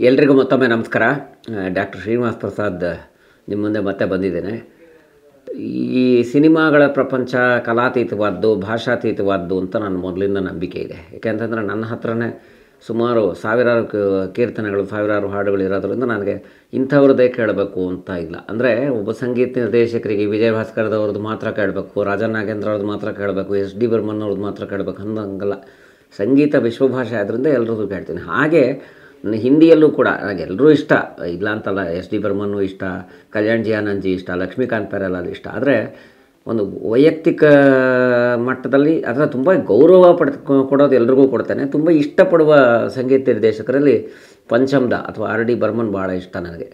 ಎಲ್ರಿಗೂ ಮತ್ತೊಮ್ಮೆ ನಮಸ್ಕಾರ. ಡಾಕ್ಟರ್ ಶ್ರೀನಿವಾಸ್ ಪ್ರಸಾದ್ ನಿಮ್ಮ ಮುಂದೆ ಮತ್ತೆ ಬಂದಿದ್ದೇನೆ. ಈ ಸಿನಿಮಾಗಳ ಪ್ರಪಂಚ ಕಲಾತೀತವಾದ್ದು, ಭಾಷಾತೀತವಾದ್ದು ಅಂತ ನನ್ನ ಮೊದಲಿಂದ ನಂಬಿಕೆ ಇದೆ. ಯಾಕೆಂತಂದರೆ ನನ್ನ ಹತ್ರನೇ ಸುಮಾರು ಸಾವಿರಾರು ಕೀರ್ತನೆಗಳು, ಸಾವಿರಾರು ಹಾಡುಗಳು ಇರೋದ್ರಿಂದ ನನಗೆ ಇಂಥವ್ರದ್ದೇ ಕೇಳಬೇಕು ಅಂತ ಇಲ್ಲ. ಅಂದರೆ ಒಬ್ಬ ಸಂಗೀತ ನಿರ್ದೇಶಕರಿಗೆ ವಿಜಯ ಭಾಸ್ಕರ್ದವ್ರದ್ದು ಮಾತ್ರ ಕೇಳಬೇಕು, ರಾಜನ್ ನಾಗೇಂದ್ರ ಅವ್ರದ್ದು ಮಾತ್ರ ಕೇಳಬೇಕು, ಎಸ್ ಡಿ ಬರ್ಮನ್ ಅವ್ರದ್ದು ಮಾತ್ರ ಕೇಳಬೇಕು ಅನ್ನೋಂಗಲ್ಲ. ಸಂಗೀತ ವಿಶ್ವಭಾಷೆ ಆದ್ದರಿಂದ ಎಲ್ಲರದ್ದು ಕೇಳ್ತೀನಿ. ಹಾಗೆ ಹಿಂದಿಯಲ್ಲೂ ಕೂಡ ನನಗೆ ಎಲ್ಲರೂ ಇಷ್ಟ ಇಲ್ಲ ಅಂತಲ್ಲ. ಎಸ್ ಡಿ ಬರ್ಮನ್ನು ಇಷ್ಟ, ಕಲ್ಯಾಣ್ ಜಿ ಆನಂದ್ ಜಿ ಇಷ್ಟ, ಲಕ್ಷ್ಮೀಕಾಂತ್ ಪ್ಯಾರೇಲಾಲ್ ಇಷ್ಟ. ಆದರೆ ಒಂದು ವೈಯಕ್ತಿಕ ಮಟ್ಟದಲ್ಲಿ ಅದರ ತುಂಬ ಗೌರವ ಕೊಡೋದು ಎಲ್ರಿಗೂ ಕೊಡ್ತೇನೆ. ತುಂಬ ಇಷ್ಟಪಡುವ ಸಂಗೀತ ನಿರ್ದೇಶಕರಲ್ಲಿ ಪಂಚಮ್ದ ಅಥವಾ ಆರ್ ಡಿ ಬರ್ಮನ್ ಭಾಳ ಇಷ್ಟ ನನಗೆ.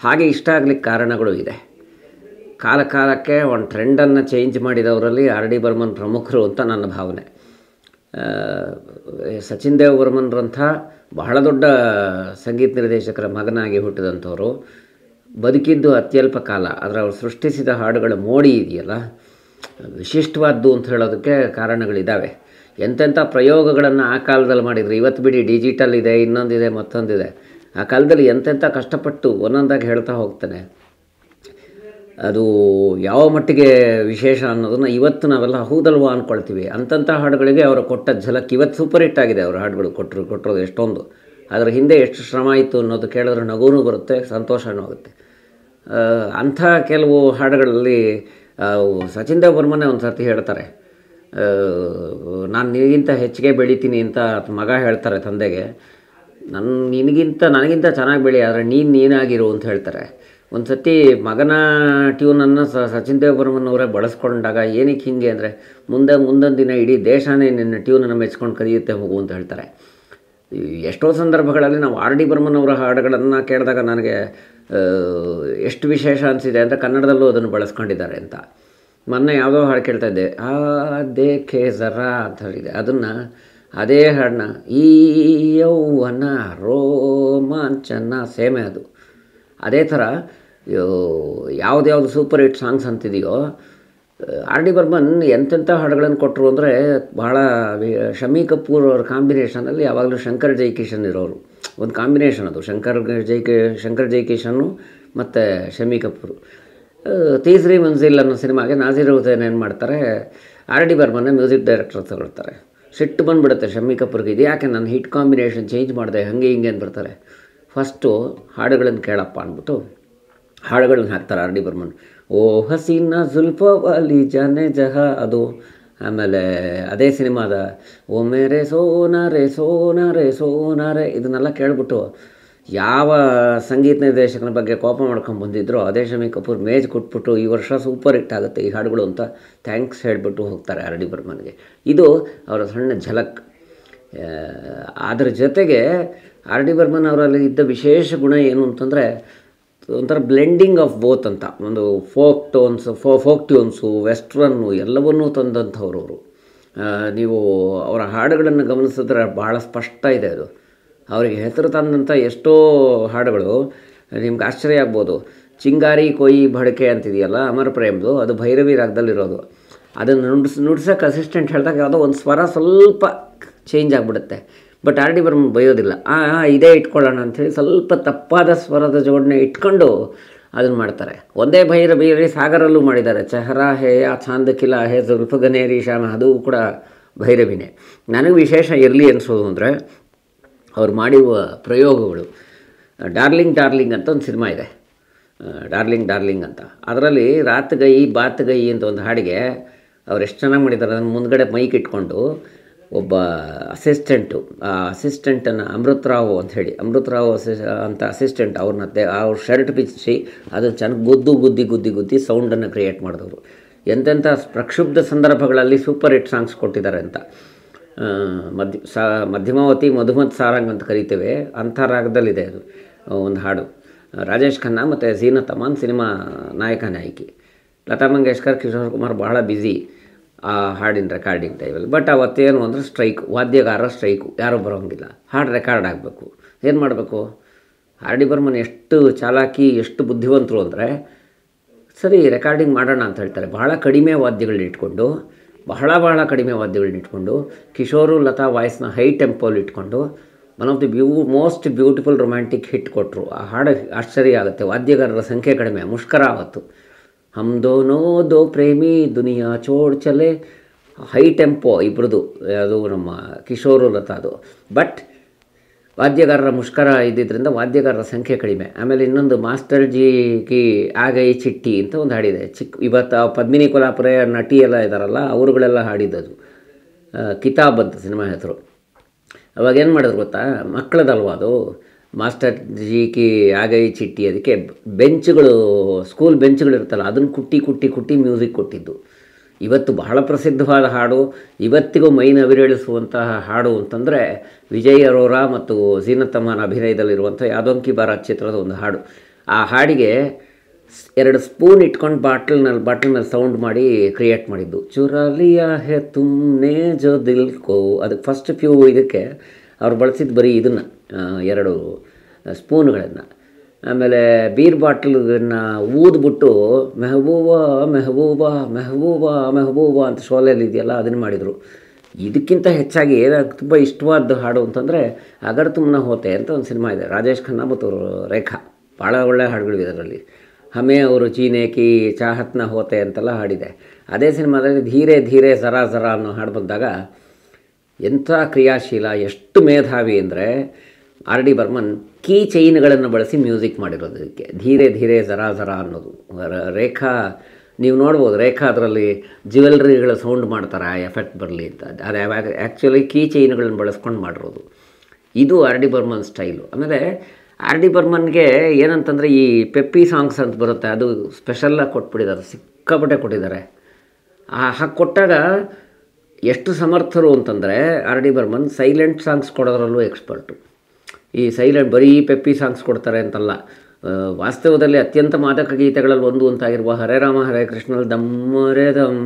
ಹಾಗೆ ಇಷ್ಟ ಆಗಲಿಕ್ಕೆ ಕಾರಣಗಳು ಇದೆ. ಕಾಲಕ್ಕೆ ಒಂದು ಟ್ರೆಂಡನ್ನು ಚೇಂಜ್ ಮಾಡಿದವರಲ್ಲಿ ಆರ್ ಡಿ ಬರ್ಮನ್ ಪ್ರಮುಖರು ಅಂತ ನನ್ನ ಭಾವನೆ. ಸಚಿನ್ ದೇವ್ ಬರ್ಮನ್ರಂಥ ಬಹಳ ದೊಡ್ಡ ಸಂಗೀತ ನಿರ್ದೇಶಕರ ಮಗನಾಗಿ ಹುಟ್ಟಿದಂಥವರು, ಬದುಕಿದ್ದು ಅತ್ಯಲ್ಪ ಕಾಲ. ಆದರೆ ಅವರು ಸೃಷ್ಟಿಸಿದ ಹಾಡುಗಳ ಮೋಡಿ ಇದೆಯಲ್ಲ, ವಿಶಿಷ್ಟವಾದ್ದು ಅಂತ ಹೇಳೋದಕ್ಕೆ ಕಾರಣಗಳಿದ್ದಾವೆ. ಎಂತೆಂಥ ಪ್ರಯೋಗಗಳನ್ನು ಆ ಕಾಲದಲ್ಲಿ ಮಾಡಿದರು. ಇವತ್ತು ಬಿಡಿ, ಡಿಜಿಟಲ್ ಇದೆ, ಇನ್ನೊಂದಿದೆ, ಮತ್ತೊಂದಿದೆ. ಆ ಕಾಲದಲ್ಲಿ ಎಂತೆಂಥ ಕಷ್ಟಪಟ್ಟು ಒಂದೊಂದಾಗಿ ಹೇಳ್ತಾ ಹೋಗ್ತಾನೆ. ಅದು ಯಾವ ಮಟ್ಟಿಗೆ ವಿಶೇಷ ಅನ್ನೋದನ್ನು ಇವತ್ತು ನಾವೆಲ್ಲ ಹೌದಲ್ವಾ ಅಂದ್ಕೊಳ್ತೀವಿ. ಅಂಥ ಹಾಡುಗಳಿಗೆ ಅವರು ಕೊಟ್ಟ ಝಲಕ್ ಇವತ್ತು ಸೂಪರ್ ಹಿಟ್ ಆಗಿದೆ. ಅವರು ಹಾಡುಗಳು ಕೊಟ್ಟಿರೋದು ಎಷ್ಟೊಂದು. ಅದರ ಹಿಂದೆ ಎಷ್ಟು ಶ್ರಮ ಇತ್ತು ಅನ್ನೋದು ಕೇಳಿದ್ರೆ ನಗುನೂ ಬರುತ್ತೆ, ಸಂತೋಷನೂ ಆಗುತ್ತೆ. ಅಂಥ ಕೆಲವು ಹಾಡುಗಳಲ್ಲಿ ಸಚಿನ್ ದೇವ್ ಬರ್ಮನ್ನೇ ಒಂದು ಸರ್ತಿ ಹೇಳ್ತಾರೆ, ನಾನು ನಿನಗಿಂತ ಹೆಚ್ಚಿಗೆ ಬೆಳಿತೀನಿ ಅಂತ ಮಗ ಹೇಳ್ತಾರೆ ತಂದೆಗೆ. ನನಗಿಂತ ಚೆನ್ನಾಗಿ ಬೆಳಿ, ಆದರೆ ನೀನಾಗಿರು ಅಂತ ಹೇಳ್ತಾರೆ. ಒಂದು ಸತಿ ಮಗನ ಟ್ಯೂನನ್ನು ಸಚಿನ್ ದೇವ್ ಬರ್ಮನ್ ಅವರೇ ಬಳಸ್ಕೊಂಡಾಗ ಏನಕ್ಕೆ ಹಿಂಗೆ ಅಂದರೆ, ಮುಂದೊಂದು ದಿನ ಇಡೀ ದೇಶನೇ ನಿನ್ನ ಟ್ಯೂನನ್ನು ಮೆಚ್ಕೊಂಡು ಕಲಿಯುತ್ತೆ ಹೋಗು ಅಂತ ಹೇಳ್ತಾರೆ. ಎಷ್ಟೋ ಸಂದರ್ಭಗಳಲ್ಲಿ ನಾವು ಆರ್ ಡಿ ಬರ್ಮನ್ ಅವರ ಹಾಡುಗಳನ್ನು ಕೇಳಿದಾಗ ನನಗೆ ಎಷ್ಟು ವಿಶೇಷ ಅನಿಸಿದೆ ಅಂದರೆ, ಕನ್ನಡದಲ್ಲೂ ಅದನ್ನು ಬಳಸ್ಕೊಂಡಿದ್ದಾರೆ ಅಂತ. ಮೊನ್ನೆ ಯಾವುದೋ ಹಾಡು ಕೇಳ್ತಾ ಇದ್ದೆ, ದೇಖೆ ಜರಾ ಅಂತ ಹೇಳಿದೆ. ಅದೇ ಹಾಡನ್ನ ಈ ಯೌವನ ರೋಮಾಂಚನ ಸೇಮೆ ಅದು. ಅದೇ ಥರ ಯಾವುದ್ಯಾವುದು ಸೂಪರ್ ಹಿಟ್ ಸಾಂಗ್ಸ್ ಅಂತಿದೆಯೋ, ಆರ್ ಡಿ ಬರ್ಮನ್ ಎಂತೆಂಥ ಹಾಡುಗಳನ್ನು ಕೊಟ್ಟರು ಅಂದರೆ ಭಾಳ. ಶಮಿ ಕಪೂರ್ ಅವ್ರ ಕಾಂಬಿನೇಷನಲ್ಲಿ ಯಾವಾಗಲೂ ಶಂಕರ್ ಜೈಕಿಶನ್ ಇರೋರು ಒಂದು ಕಾಂಬಿನೇಷನ್ ಅದು. ಶಂಕರ್ ಜೈಕಿಶನ್ನು ಮತ್ತು ಶಮಿ ಕಪೂರ್. ತೀಸ್ರಿ ಮಂಜಿಲ್ ಅನ್ನೋ ಸಿನಿಮಾಗೆ ನಾಜೀರ್ ಹುಸೇನ್ ಏನು ಮಾಡ್ತಾರೆ, ಆರ್ ಡಿ ಬರ್ಮನ್ನ ಮ್ಯೂಸಿಕ್ ಡೈರೆಕ್ಟರ್ ತಗೊಳ್ತಾರೆ. ಸಿಟ್ಟು ಬಂದುಬಿಡುತ್ತೆ ಶಮಿ ಕಪೂರ್ಗೆ, ಇದು ಯಾಕೆ ನಾನು ಹಿಟ್ ಕಾಂಬಿನೇಷನ್ ಚೇಂಜ್ ಮಾಡಿದೆ ಹಾಗೆ ಹಿಂಗೆ ಅಂತ ಬರ್ತಾರೆ. ಫಸ್ಟು ಹಾಡುಗಳನ್ನು ಕೇಳಪ್ಪ ಅಂದ್ಬಿಟ್ಟು ಹಾಡುಗಳನ್ನ ಹಾಕ್ತಾರೆ ಆರ್ ಡಿ ಬರ್ಮನ್. ಓ ಹಸೀನಾ ಜುಲ್ಫ ವಾಲಿ ಜಾನೆ ಜಹ ಅದು. ಆಮೇಲೆ ಅದೇ ಸಿನಿಮಾದ ಓ ಮೇರೆ ಸೋನಾರೆ ಸೋನಾರೆ ಸೋನಾರೆ ಇದನ್ನೆಲ್ಲ ಕೇಳಿಬಿಟ್ಟು ಯಾವ ಸಂಗೀತ ನಿರ್ದೇಶಕನ ಬಗ್ಗೆ ಕೋಪ ಮಾಡ್ಕೊಂಡು ಬಂದಿದ್ರು ಅದೇ ಶಮಿ ಕಪೂರ್ ಮೇಜ್ ಕೊಟ್ಬಿಟ್ಟು ಈ ವರ್ಷ ಸೂಪರ್ ಹಿಟ್ ಆಗುತ್ತೆ ಈ ಹಾಡುಗಳು ಅಂತ ಥ್ಯಾಂಕ್ಸ್ ಹೇಳಿಬಿಟ್ಟು ಹೋಗ್ತಾರೆ ಆರ್ ಡಿ ಬರ್ಮನ್ಗೆ. ಇದು ಅವರ ಸಣ್ಣ ಝಲಕ್. ಅದರ ಜೊತೆಗೆ ಆರ್ ಡಿ ಬರ್ಮನ್ ಅವರಲ್ಲಿ ಇದ್ದ ವಿಶೇಷ ಗುಣ ಏನು ಅಂತಂದರೆ, ಒಂಥರ ಬ್ಲೆಂಡಿಂಗ್ ಆಫ್ ಬೋತ್ ಅಂತ. ಒಂದು ಫೋಕ್ ಟ್ಯೂನ್ಸು, ವೆಸ್ಟ್ರನ್ನು ಎಲ್ಲವನ್ನೂ ತಂದಂಥವ್ರು ಅವರು. ನೀವು ಅವರ ಹಾಡುಗಳನ್ನು ಗಮನಿಸಿದ್ರೆ ಭಾಳ ಸ್ಪಷ್ಟ ಇದೆ ಅದು. ಅವರಿಗೆ ಹೆಸರು ತಂದಂಥ ಎಷ್ಟೋ ಹಾಡುಗಳು ನಿಮ್ಗೆ ಆಶ್ಚರ್ಯ ಆಗ್ಬೋದು. ಚಿಂಗಾರಿ ಕೊಯಿ ಬಡಕೆ ಅಂತಿದೆಯಲ್ಲ ಅಮರ್ ಪ್ರೇಮ್ದು, ಅದು ಭೈರವಿ ರಾಗದಲ್ಲಿರೋದು. ಅದನ್ನು ನುಡ್ಸೋಕ್ಕೆ ಅಸಿಸ್ಟೆಂಟ್ ಹೇಳಿದಾಗ ಯಾವುದೋ ಒಂದು ಸ್ವರ ಸ್ವಲ್ಪ ಚೇಂಜ್ ಆಗಿಬಿಡುತ್ತೆ. ಬಟ್ ಆರ್ ಡಿ ಬರ್ಮನ್ ಬೈಯೋದಿಲ್ಲ, ಇದೇ ಇಟ್ಕೊಳ್ಳೋಣ ಅಂಥೇಳಿ ಸ್ವಲ್ಪ ತಪ್ಪಾದ ಸ್ವರದ ಜೋಡಣೆ ಇಟ್ಕೊಂಡು ಅದನ್ನು ಮಾಡ್ತಾರೆ. ಒಂದೇ ಭೈರವಿ ಸಾಗರಲ್ಲೂ ಮಾಡಿದ್ದಾರೆ. ಚೆಹರಾ ಹೇ ಯಾ ಚಾಂದ್ ಕಿಲಾ ಹೇ ಜುಲ್ಫ್ ಗನೇರಿ ಶ್ಯಾಮ, ಅದು ಕೂಡ ಭೈರವಿನೇ. ನನಗೆ ವಿಶೇಷ ಇರಲಿ ಅನಿಸೋದು ಅಂದರೆ ಅವ್ರು ಮಾಡಿರುವ ಪ್ರಯೋಗಗಳು. ಡಾರ್ಲಿಂಗ್ ಅಂತ ಒಂದು ಸಿನಿಮಾ ಇದೆ, ಡಾರ್ಲಿಂಗ್ ಅಂತ. ಅದರಲ್ಲಿ ರಾತ್ ಗೈ ಬಾತ್ ಗೈ ಅಂತ ಒಂದು ಹಾಡಿಗೆ ಅವ್ರು ಎಷ್ಟು ಚೆನ್ನಾಗಿ ಮಾಡಿದ್ದಾರೆ. ಅದನ್ನು ಮುಂದ್ಗಡೆ ಮೈಕ್ ಇಟ್ಕೊಂಡು ಒಬ್ಬ ಅಸಿಸ್ಟೆಂಟನ್ನು ಅಮೃತ್ ರಾವ್ ಅಂತ ಅಸಿಸ್ಟೆಂಟ್ ಅವ್ರ ಶರ್ಟ್ ಬಿಚ್ಚಿ ಅದನ್ನು ಚೆನ್ನಾಗಿ ಗುದ್ದಿ ಸೌಂಡನ್ನು ಕ್ರಿಯೇಟ್ ಮಾಡಿದವರು. ಎಂತೆಂಥ ಪ್ರಕ್ಷುಬ್ಧ ಸಂದರ್ಭಗಳಲ್ಲಿ ಸೂಪರ್ ಹಿಟ್ ಸಾಂಗ್ಸ್ ಕೊಟ್ಟಿದ್ದಾರೆ ಅಂತ. ಮಧ್ಯಮಾವತಿ ಮಧುಮತ್ ಸಾರಂಗ್ ಅಂತ ಕರಿತೇವೆ, ಅಂಥ ರಾಗದಲ್ಲಿದೆ ಅದು ಒಂದು ಹಾಡು. ರಾಜೇಶ್ ಖನ್ನಾ ಮತ್ತು ಝೀನತ್ ಅಮಾನ್ ಸಿನಿಮಾ ನಾಯಕಿ. ಲತಾ ಮಂಗೇಶ್ಕರ್, ಕಿಶೋರ್ ಕುಮಾರ್ ಬಹಳ ಬ್ಯುಸಿ ಆ ಹಾಡಿನ ರೆಕಾರ್ಡಿಂಗ್ ಟೈಮಲ್ಲಿ. ಬಟ್ ಅವತ್ತೇನು ಅಂದರೆ ವಾದ್ಯಗಾರ ಸ್ಟ್ರೈಕು, ಯಾರೂ ಬರೋಂಗಿಲ್ಲ. ಹಾಡು ರೆಕಾರ್ಡ್ ಆಗಬೇಕು. ಏನು ಮಾಡಬೇಕು? ಆರ್ ಡಿ ಬರ್ಮನ್ ಎಷ್ಟು ಚಾಲಾಕಿ, ಎಷ್ಟು ಬುದ್ಧಿವಂತರು ಅಂದರೆ, ಸರಿ ರೆಕಾರ್ಡಿಂಗ್ ಮಾಡೋಣ ಅಂತ ಹೇಳ್ತಾರೆ. ಭಾಳ ಕಡಿಮೆ ವಾದ್ಯಗಳನ್ನ ಇಟ್ಕೊಂಡು ಬಹಳ ಬಹಳ ಕಡಿಮೆ ವಾದ್ಯಗಳನ್ನ ಇಟ್ಕೊಂಡು ಕಿಶೋರು ಲತಾ ವಾಯ್ಸ್ನ ಹೈ ಟೆಂಪೋಲಿ ಇಟ್ಕೊಂಡು one of the most beautiful romantic hit ಕೊಟ್ಟರು. ಆ ಹಾಡು ಆಶ್ಚರ್ಯ ಆಗುತ್ತೆ. ವಾದ್ಯಗಾರರ ಸಂಖ್ಯೆ ಕಡಿಮೆ, ಮುಷ್ಕರ ಆವತ್ತು. ಹಮ್ ದೋನೋ ದೋ ಪ್ರೇಮಿ ದುನಿಯಾ ಚೋಡ್ ಚಲೆ, ಹೈ ಟೆಂಪೋ ಇಬ್ಬರದು, ಅದು ನಮ್ಮ ಕಿಶೋರು ಲತಾದು. ಬಟ್ ವಾದ್ಯಗಾರರ ಮುಷ್ಕರ ಇದ್ದಿದ್ದರಿಂದ ವಾದ್ಯಗಾರರ ಸಂಖ್ಯೆ ಕಡಿಮೆ. ಆಮೇಲೆ ಇನ್ನೊಂದು ಮಾಸ್ಟರ್ ಜಿ ಕಿ ಆಗೈ ಚಿಟ್ಟಿ ಅಂತ ಒಂದು ಹಾಡಿದೆ. ಇವತ್ತು ಪದ್ಮಿನಿ ಕೊಲ್ಹಾಪುರ ನಟಿ ಎಲ್ಲ ಇದ್ದಾರಲ್ಲ, ಅವರುಗಳೆಲ್ಲ ಹಾಡಿದ್ದದು. ಕಿತಾಬ್ ಅಂತ ಸಿನಿಮಾ ಹೆಸರು. ಅವಾಗ ಏನು ಮಾಡಿದ್ರು ಗೊತ್ತಾ, ಮಕ್ಕಳದಲ್ವ ಅದು, ಮಾಸ್ಟರ್ ಜಿ ಕಿ ಆಗೈ ಚಿಟ್ಟಿ. ಅದಕ್ಕೆ ಬೆಂಚ್ಗಳು, ಸ್ಕೂಲ್ ಬೆಂಚ್ಗಳು ಇರುತ್ತಲ್ಲ, ಅದನ್ನು ಕುಟ್ಟಿ ಮ್ಯೂಸಿಕ್ ಕೊಟ್ಟಿದ್ದು. ಇವತ್ತು ಬಹಳ ಪ್ರಸಿದ್ಧವಾದ ಹಾಡು, ಇವತ್ತಿಗೂ ಮೈ ನವಿರೇಳಿಸುವಂತಹ ಹಾಡು ಅಂತಂದರೆ ವಿಜಯ್ ಅರೋರಾ ಮತ್ತು ಝೀನತ್ ಅಮಾನ್ ಅಭಿನಯದಲ್ಲಿರುವಂಥ ಯಾದೋನ್ ಕಿ ಬಾರಾತ್ ಚಿತ್ರದ ಒಂದು ಹಾಡು. ಆ ಹಾಡಿಗೆ 2 ಸ್ಪೂನ್ ಇಟ್ಕೊಂಡು ಬಾಟ್ಲ್ನಲ್ಲಿ ಸೌಂಡ್ ಮಾಡಿ ಕ್ರಿಯೇಟ್ ಮಾಡಿದ್ದು. ಚುರಾ ಲಿಯಾ ಹೇ ತುಮ್ನೆ ಜೋ ದಿಲ್ ಕೋ, ಅದಕ್ಕೆ ಫಸ್ಟ್ ಫ್ಯೂ ಇದಕ್ಕೆ ಅವ್ರು ಬಳಸಿದ್ದು ಬರೀ ಇದನ್ನು 2 ಸ್ಪೂನ್ಗಳನ್ನು. ಆಮೇಲೆ ಬೀರ್ ಬಾಟ್ಲನ್ನು ಊದ್ಬಿಟ್ಟು ಮೆಹಬೂಬಾ ಮೆಹಬೂಬಾ ಮೆಹಬೂಬಾ ಮೆಹಬೂಬಾ ಅಂತ ಶೋಲೆಯಲ್ಲಿ ಇದೆಯಲ್ಲ, ಅದನ್ನು ಮಾಡಿದರು. ಇದಕ್ಕಿಂತ ಹೆಚ್ಚಾಗಿ ತುಂಬ ಇಷ್ಟವಾದ ಹಾಡು ಅಂತಂದರೆ ಅಗರ್ ತುಮ್ನ ಹೋತೆ ಅಂತ ಒಂದು ಸಿನಿಮಾ ಇದೆ, ರಾಜೇಶ್ ಖನ್ನಾ ಮತ್ತು ರೇಖಾ. ಭಾಳ ಒಳ್ಳೆಯ ಹಾಡುಗಳಿವೆ ಅದರಲ್ಲಿ. ಹಮೇ ಅವರು ಚೀನೆ ಕಿ ಚಾಹತ್ನ ಹೋತೆ ಅಂತೆಲ್ಲ ಹಾಡಿದೆ. ಅದೇ ಸಿನಿಮಾದಲ್ಲಿ ಧೀರೆ ಧೀರೆ ಜರಾ ಜರಾ ಅನ್ನೋ ಹಾಡು ಬಂದಾಗ ಎಂಥ ಕ್ರಿಯಾಶೀಲ, ಎಷ್ಟು ಮೇಧಾವಿ ಅಂದರೆ ಆರ್ ಡಿ ಬರ್ಮನ್ ಕೀ ಚೈನ್ಗಳನ್ನು ಬಳಸಿ ಮ್ಯೂಸಿಕ್ ಮಾಡಿರೋದು ಇದಕ್ಕೆ. ಧೀರೆ ಧೀರೆ ಜರಾ ಜರಾ ಅನ್ನೋದು. ರೇಖಾ ನೀವು ನೋಡ್ಬೋದು, ರೇಖಾ ಅದರಲ್ಲಿ ಜ್ಯುವೆಲ್ರಿಗಳ ಸೌಂಡ್ ಮಾಡ್ತಾರೆ ಆ ಎಫೆಕ್ಟ್ ಬರಲಿ ಅಂತ. ಅದು ಆ್ಯಕ್ಚುಲಿ ಕೀ ಚೈನ್ಗಳನ್ನು ಬಳಸ್ಕೊಂಡು ಮಾಡಿರೋದು. ಇದು ಆರ್ ಡಿ ಬರ್ಮನ್ ಸ್ಟೈಲು. ಆಮೇಲೆ ಆರ್ ಡಿ ಬರ್ಮನ್ಗೆ ಏನಂತಂದರೆ ಈ ಪೆಪ್ಪಿ ಸಾಂಗ್ಸ್ ಅಂತ ಬರುತ್ತೆ, ಅದು ಸ್ಪೆಷಲ್ಲಾಗಿ ಕೊಟ್ಬಿಟ್ಟಿದ್ದಾರೆ, ಸಿಕ್ಕಾಪಟ್ಟೆ ಕೊಟ್ಟಿದ್ದಾರೆ. ಹಾಗೆ ಕೊಟ್ಟಾಗ ಎಷ್ಟು ಸಮರ್ಥರು ಅಂತಂದರೆ R D Burman silent songs ಕೊಡೋದ್ರಲ್ಲೂ ಎಕ್ಸ್ಪರ್ಟು. ಈ ಸೈಲೆಂಟ್ ಬರೀ ಪೆಪ್ಪಿ ಸಾಂಗ್ಸ್ ಕೊಡ್ತಾರೆ ಅಂತಲ್ಲ, ವಾಸ್ತವದಲ್ಲಿ ಅತ್ಯಂತ ಮಾದಕ ಗೀತೆಗಳಲ್ಲಿ ಒಂದು ಅಂತಾಗಿರುವ ಹರೇ ರಾಮ ಹರೇ ಕೃಷ್ಣಲ್ಲಿ ದಮ್ಮರೇ ದಮ್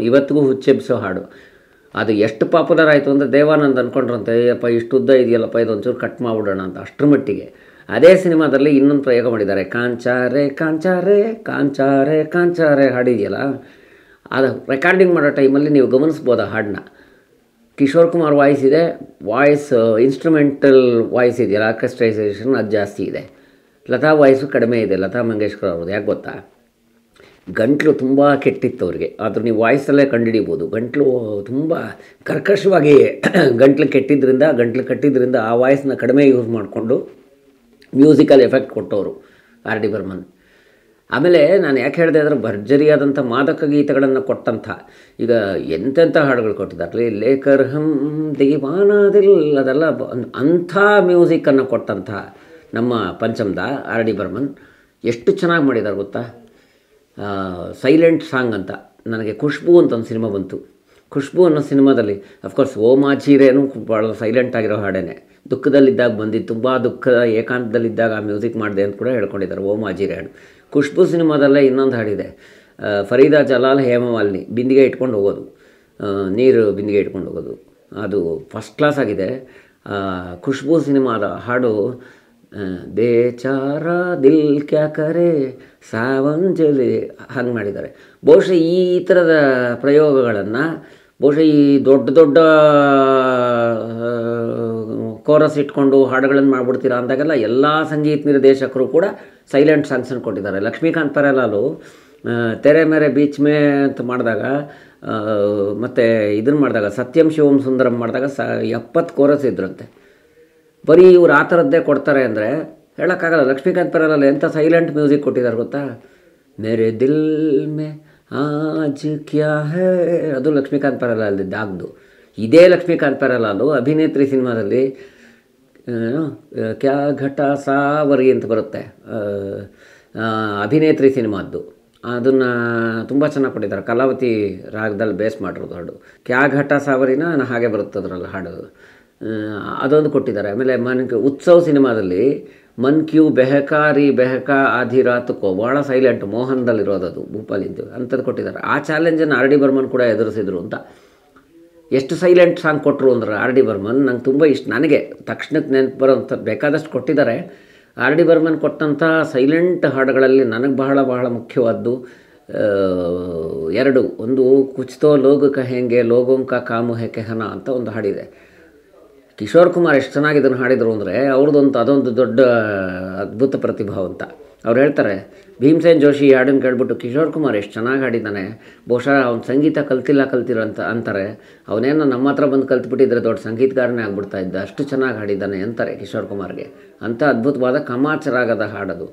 ಇವತ್ತಿಗೂ ಹುಚ್ಚೆಬ್ಸೋ ಹಾಡು. ಅದು ಎಷ್ಟು ಪಾಪ್ಯುಲರ್ ಆಯಿತು ಅಂದರೆ ದೇವಾನಂದ್ ಅಂದ್ಕೊಂಡ್ರಂತೆ, ಅಪ್ಪ ಇಷ್ಟುದ್ದ ಇದೆಯಲ್ಲಪ್ಪ, ಇದೊಂಚೂರು ಕಟ್ ಮಾಡಿಬಿಡೋಣ ಅಂತ. ಅಷ್ಟರ ಮಟ್ಟಿಗೆ. ಅದೇ ಸಿನಿಮಾದಲ್ಲಿ ಇನ್ನೊಂದು ಪ್ರಯೋಗ ಮಾಡಿದ್ದಾರೆ, ಕಾಂಚಾರೆ ಕಾಂಚಾರೆ ಕಾಂಚಾರೆ ಕಾಂಚಾರೆ ಹಾಡಿದೆಯಲ್ಲ, ಅದು ರೆಕಾರ್ಡಿಂಗ್ ಮಾಡೋ ಟೈಮಲ್ಲಿ ನೀವು ಗಮನಿಸ್ಬೋದು ಆ ಹಾಡನ್ನ. ಕಿಶೋರ್ ಕುಮಾರ್ ವಾಯ್ಸ್ ಇದೆ, ಇನ್ಸ್ಟ್ರೂಮೆಂಟಲ್ ವಾಯ್ಸ್ ಇದೆಯಲ್ಲ, ಆರ್ಕೆಸ್ಟ್ರೈಸೇಷನ್ ಅದು ಜಾಸ್ತಿ ಇದೆ. ಲತಾ ವಾಯ್ಸು ಕಡಿಮೆ ಇದೆ, ಲತಾ ಮಂಗೇಶ್ಕರ್ ಅವ್ರದ್ದು. ಯಾಕೆ ಗೊತ್ತಾ, ಗಂಟ್ಲು ತುಂಬ ಕೆಟ್ಟಿತ್ತು ಅವ್ರಿಗೆ. ಆದರೂ ನೀವು ವಾಯ್ಸಲ್ಲೇ ಕಂಡುಹಿಡಿಬೋದು, ಗಂಟ್ಲು ತುಂಬ ಕರ್ಕಶವಾಗಿ ಗಂಟ್ಲು ಕಟ್ಟಿದ್ರಿಂದ ಆ ವಾಯ್ಸನ್ನ ಕಡಿಮೆ ಯೂಸ್ ಮಾಡಿಕೊಂಡು ಮ್ಯೂಸಿಕಲ್ ಎಫೆಕ್ಟ್ ಕೊಟ್ಟವರು ಆರ್ ಡಿ ಬರ್ಮನ್. ಆಮೇಲೆ ನಾನು ಯಾಕೆ ಹೇಳಿದೆ ಅಂದರೆ ಭರ್ಜರಿಯಾದಂಥ ಮಾದಕ ಗೀತೆಗಳನ್ನು ಕೊಟ್ಟಂಥ, ಈಗ ಎಂತೆಂಥ ಹಾಡುಗಳು ಕೊಟ್ಟಿದ್ದಾರೆ, ಲೇಕರ್ ಹಮ್ ದೀವಾನದಿಲ್, ಅದೆಲ್ಲ ಅಂಥ ಮ್ಯೂಸಿಕ್ಕನ್ನು ಕೊಟ್ಟಂಥ ನಮ್ಮ ಪಂಚಮ್ದ ಆರ್ ಡಿ ಬರ್ಮನ್ ಎಷ್ಟು ಚೆನ್ನಾಗಿ ಮಾಡಿದ್ದಾರೆ ಗೊತ್ತಾ. ಸೈಲೆಂಟ್ ಸಾಂಗ್ ಅಂತ ನನಗೆ ಖುಷ್ಬು ಅಂತ ಒಂದು ಸಿನಿಮಾ ಬಂತು. ಖುಷ್ಬು ಅನ್ನೋ ಸಿನಿಮಾದಲ್ಲಿ ಅಫ್ಕೋರ್ಸ್ ಓ ಮಾಚೀರೇನು ಭಾಳ ಸೈಲೆಂಟ್ ಆಗಿರೋ ಹಾಡೇನೆ. ದುಃಖದಲ್ಲಿದ್ದಾಗ ಬಂದಿದ್ದು, ತುಂಬ ದುಃಖದ ಏಕಾಂತದಲ್ಲಿದ್ದಾಗ ಆ ಮ್ಯೂಸಿಕ್ ಮಾಡಿದೆ ಅಂತ ಕೂಡ ಹೇಳ್ಕೊಂಡಿದ್ದಾರೆ ಓ ಮಾಜೀರೆ ಹಾಡು. ಖುಷ್ಬು ಸಿನಿಮಾದಲ್ಲೇ ಇನ್ನೊಂದು ಹಾಡಿದೆ, ಫರೀದಾ ಜಲಾಲ್ ಹೇಮಮಾಲಿನಿ ಬಿಂದಿಗೆ ಇಟ್ಕೊಂಡು ಹೋಗೋದು, ನೀರು ಬಿಂದಿಗೆ ಇಟ್ಕೊಂಡು ಹೋಗೋದು, ಅದು ಫಸ್ಟ್ ಕ್ಲಾಸ್ ಆಗಿದೆ. ಖುಷ್ಬು ಸಿನಿಮಾದ ಹಾಡು ಬೇಚಾರ ದಿಲ್ ಕ್ಯಾ ಕರೆ ಸಾವಂಜಲಿ ಹಂಗೆ ಮಾಡಿದ್ದಾರೆ. ಬಹುಶಃ ಈ ಥರದ ಪ್ರಯೋಗಗಳನ್ನು ಬಹುಶಃ ಈ ದೊಡ್ಡ ಕೋರಸ್ ಇಟ್ಕೊಂಡು ಹಾಡುಗಳನ್ನು ಮಾಡ್ಬಿಡ್ತೀರಾ ಅಂದಾಗೆಲ್ಲ ಎಲ್ಲ ಸಂಗೀತ ನಿರ್ದೇಶಕರು ಕೂಡ ಸೈಲೆಂಟ್ ಸಾಂಗ್ಸನ್ನು ಕೊಟ್ಟಿದ್ದಾರೆ. ಲಕ್ಷ್ಮೀಕಾಂತ್ ಪ್ಯಾರೇಲಾಲು ತೆರೆ ಮೇರೆ ಬೀಚ್ ಮೇ ಅಂತ ಮಾಡಿದಾಗ, ಮತ್ತು ಇದನ್ನು ಮಾಡಿದಾಗ ಸತ್ಯಂ ಶಿವಂ ಸುಂದರಂ ಮಾಡಿದಾಗ 70 ಕೋರಸ್ ಇದ್ರಂತೆ. ಬರೀ ಇವ್ರು ಆ ಥರದ್ದೇ ಕೊಡ್ತಾರೆ ಅಂದರೆ ಹೇಳೋಕ್ಕಾಗಲ್ಲ. ಲಕ್ಷ್ಮೀಕಾಂತ್ ಪ್ಯಾರೇಲಾಲು ಎಂಥ ಸೈಲೆಂಟ್ ಮ್ಯೂಸಿಕ್ ಕೊಟ್ಟಿದ್ದಾರೆ ಗೊತ್ತಾ. ಮೇರೆ ದಿಲ್ ಮೇ ಆಜ್ ಕ್ಯಾ ಹೈ, ಅದು ಲಕ್ಷ್ಮೀಕಾಂತ್ ಪ್ಯಾರೇಲಾಲ್ದು. ಇದೇ ಲಕ್ಷ್ಮೀಕಾಂತ್ ಪ್ಯಾರೇಲಾಲು ಅಭಿನೇತ್ರಿ ಸಿನಿಮಾದಲ್ಲಿ ಕ್ಯಾ ಘಟ ಸಾವರಿ ಅಂತ ಬರುತ್ತೆ, ಅಭಿನೇತ್ರಿ ಸಿನಿಮಾದ್ದು. ಅದನ್ನು ತುಂಬ ಚೆನ್ನಾಗಿ ಕೊಟ್ಟಿದ್ದಾರೆ. ಕಲಾವತಿ ರಾಗದಲ್ಲಿ ಬೇಸ್ ಮಾಡಿರೋದು ಹಾಡು. ಕ್ಯಾ ಘಟ ಸಾವರಿನ ಹಾಗೆ ಬರುತ್ತೆ ಅದರಲ್ಲಿ ಹಾಡು, ಅದೊಂದು ಕೊಟ್ಟಿದ್ದಾರೆ. ಆಮೇಲೆ ಉತ್ಸವ್ ಸಿನಿಮಾದಲ್ಲಿ ಮನ್ ಕ್ಯೂ ಬೆಹಕಾರಿ ಬೆಹಕಾ ಆಧಿ ರಾತುಕೋ, ಭಾಳ ಸೈಲೆಂಟ್, ಮೋಹನ್ದಲ್ಲಿರೋದು ಅದು, ಭೂಪಾಲಿದ್ದು ಅಂಥದ್ದು ಕೊಟ್ಟಿದ್ದಾರೆ. ಆ ಚಾಲೆಂಜನ್ನು ಆರ್ ಡಿ ಬರ್ಮನ್ ಕೂಡ ಎದುರಿಸಿದ್ರು ಅಂತ. ಎಷ್ಟು ಸೈಲೆಂಟ್ ಸಾಂಗ್ ಕೊಟ್ಟರು ಅಂದ್ರೆ ಆರ್ ಡಿ ಬರ್ಮನ್ ನಂಗೆ ತುಂಬ ಇಷ್ಟ. ನನಗೆ ತಕ್ಷಣಕ್ಕೆ ನೆನಪು ಬರೋಂಥ ಬೇಕಾದಷ್ಟು ಕೊಟ್ಟಿದ್ದಾರೆ. ಆರ್ ಡಿ ಬರ್ಮನ್ ಕೊಟ್ಟಂಥ ಸೈಲೆಂಟ್ ಹಾಡುಗಳಲ್ಲಿ ನನಗೆ ಬಹಳ ಮುಖ್ಯವಾದ್ದು ಎರಡು, ಒಂದು ಕುಚ್ತೋ ಲೋಗ ಕಹೆಂಗೆ ಲೋಗೋಂಕ ಕಾಮು ಹೆ ಕೆಹನ ಅಂತ ಒಂದು ಹಾಡಿದೆ. ಕಿಶೋರ್ ಕುಮಾರ್ ಎಷ್ಟು ಚೆನ್ನಾಗಿ ಇದನ್ನು ಹಾಡಿದರು ಅಂದರೆ ಅದೊಂದು ದೊಡ್ಡ ಅದ್ಭುತ ಪ್ರತಿಭಾವಂತ. ಅವ್ರು ಹೇಳ್ತಾರೆ, ಭೀಮಸೇನ್ ಜೋಶಿ ಈ ಹಾಡನ್ನು ಕೇಳ್ಬಿಟ್ಟು ಕಿಶೋರ್ ಕುಮಾರ್ ಎಷ್ಟು ಚೆನ್ನಾಗಿ ಹಾಡಿದ್ದಾನೆ, ಬಹುಶಃ ಅವ್ನು ಸಂಗೀತ ಕಲ್ತಿಲ್ಲ ಅಂತ ಅಂತಾರೆ. ಅವನೇನೋ ನಮ್ಮ ಹತ್ರ ಬಂದು ಕಲ್ತ್ಬಿಟ್ಟಿದ್ರೆ ದೊಡ್ಡ ಸಂಗೀತಗಾರನೇ ಆಗ್ಬಿಡ್ತಾ ಇದ್ದ, ಅಷ್ಟು ಚೆನ್ನಾಗಿ ಹಾಡಿದ್ದಾನೆ ಅಂತಾರೆ ಕಿಶೋರ್ ಕುಮಾರ್ಗೆ. ಅಂಥ ಅದ್ಭುತವಾದ ಕಮಾಚರಾಗದ ಹಾಡದು.